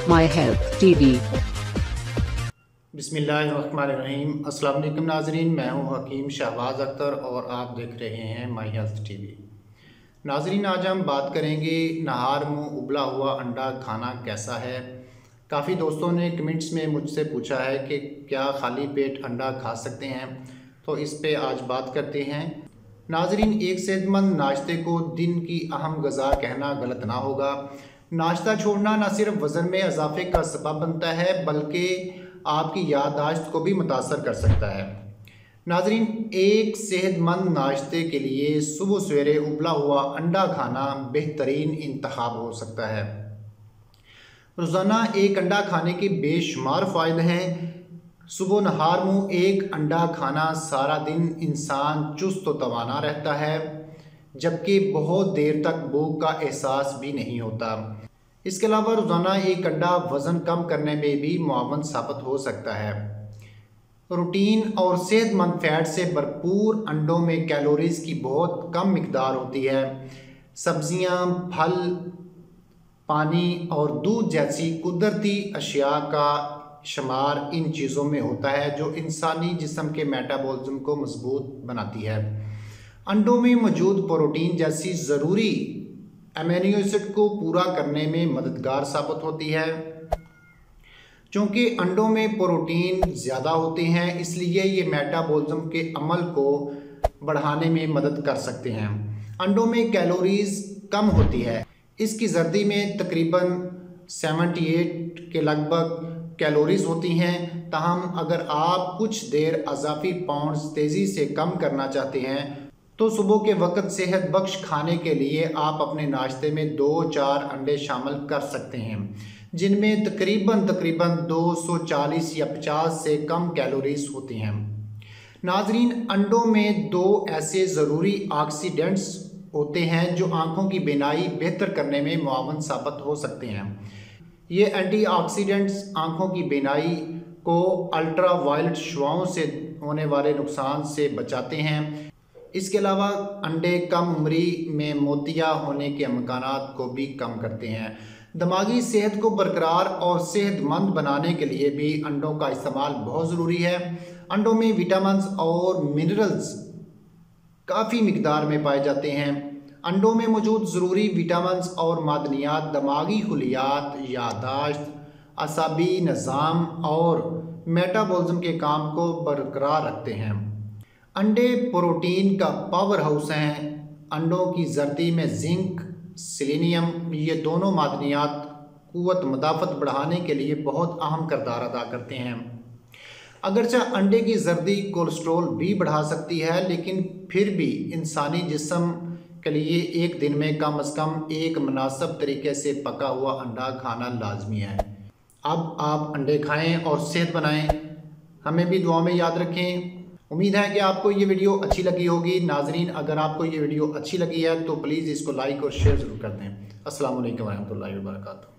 My health TV. बिस्मिल्लाहिर्रहमानिर्रहीम। अस्सलाम वालेकुम नाजरीन, मैं हूं हकीम शहबाज अख्तर और आप देख रहे हैं माई हेल्थ टीवी। नाजरीन, आज हम बात करेंगे नहार मुंह उबला हुआ अंडा खाना कैसा है। काफ़ी दोस्तों ने कमेंट्स में मुझसे पूछा है कि क्या खाली पेट अंडा खा सकते हैं, तो इस पे आज बात करते हैं। नाजरीन, एक सेहतमंद नाश्ते को दिन की अहम ग़िज़ा कहना गलत ना होगा। नाश्ता छोड़ना न सिर्फ वज़न में इजाफे का सबब बनता है बल्कि आपकी याददाश्त को भी मुतासर कर सकता है। नाजरीन, एक सेहतमंद नाश्ते के लिए सुबह सवेरे उबला हुआ अंडा खाना बेहतरीन इंतखाब हो सकता है। रोज़ाना एक अंडा खाने के बेशुमार फ़ायदे हैं। सुबह नहार मुँह एक अंडा खाना सारा दिन इंसान चुस्त व तवाना रहता है, जबकि बहुत देर तक भूख का एहसास भी नहीं होता। इसके अलावा रोज़ाना एक अंडा वज़न कम करने में भी मुआवन साबित हो सकता है। प्रोटीन और सेहतमंद फ़ैट से भरपूर अंडों में कैलोरीज़ की बहुत कम मिकदार होती है। सब्ज़ियाँ, फल, पानी और दूध जैसी कुदरती अशिया का शुमार इन चीज़ों में होता है जो इंसानी जिस्म के मेटाबॉलिज्म को मजबूत बनाती है। अंडों में मौजूद प्रोटीन जैसी ज़रूरी अमीनो एसिड को पूरा करने में मददगार साबित होती है। चूँकि अंडों में प्रोटीन ज़्यादा होते हैं, इसलिए ये मेटाबॉलिज्म के अमल को बढ़ाने में मदद कर सकते हैं। अंडों में कैलोरीज़ कम होती है। इसकी जर्दी में तकरीबन 78 के लगभग कैलोरीज़ होती हैं। ताहम अगर आप कुछ देर अज़ाफ़ी पाउंड्स तेज़ी से कम करना चाहते हैं तो सुबह के वक्त सेहत बख्श खाने के लिए आप अपने नाश्ते में 2-4 अंडे शामिल कर सकते हैं, जिनमें तकरीबन 240 या 50 से कम कैलोरीज़ होती हैं। नाजरीन, अंडों में 2 ऐसे ज़रूरी ऑक्सीडेंट्स होते हैं जो आँखों की बीनाई बेहतर करने में मुआवन साबित हो सकते हैं। ये एंटीऑक्सीडेंट्स आँखों की बीनाई को अल्ट्रा वायलेट शुआओं से होने वाले नुकसान से बचाते हैं। इसके अलावा अंडे कम उम्री में मोतिया होने के इम्कानात को भी कम करते हैं। दिमागी सेहत को बरकरार और सेहतमंद बनाने के लिए भी अंडों का इस्तेमाल बहुत ज़रूरी है। अंडों में विटामिन्स और मिनरल्स काफ़ी मिकदार में पाए जाते हैं। अंडों में मौजूद ज़रूरी विटामिन्स और मादनियात दिमागी खुलियात, यादाश्त, असाबी निज़ाम और मेटाबॉलिज्म के काम को बरकरार रखते हैं। अंडे प्रोटीन का पावर हाउस हैं। अंडों की जर्दी में जिंक, सेलेनियम, ये दोनों मादनियात क़ुव्वत मुदाफ़त बढ़ाने के लिए बहुत अहम किरदार अदा करते हैं। अगरचे अंडे की जर्दी कोलेस्ट्रॉल भी बढ़ा सकती है, लेकिन फिर भी इंसानी जिस्म के लिए एक दिन में कम से कम एक मुनासिब तरीके से पका हुआ अंडा खाना लाजमी है। अब आप अंडे खाएं और सेहत बनाएं। हमें भी दुआ में याद रखें। उम्मीद है कि आपको ये वीडियो अच्छी लगी होगी। नाजरीन, अगर आपको ये वीडियो अच्छी लगी है तो प्लीज़ इसको लाइक और शेयर ज़रूर कर दें। अस्सलाम वालेकुम रहमतुल्लाहि व बरकातहू।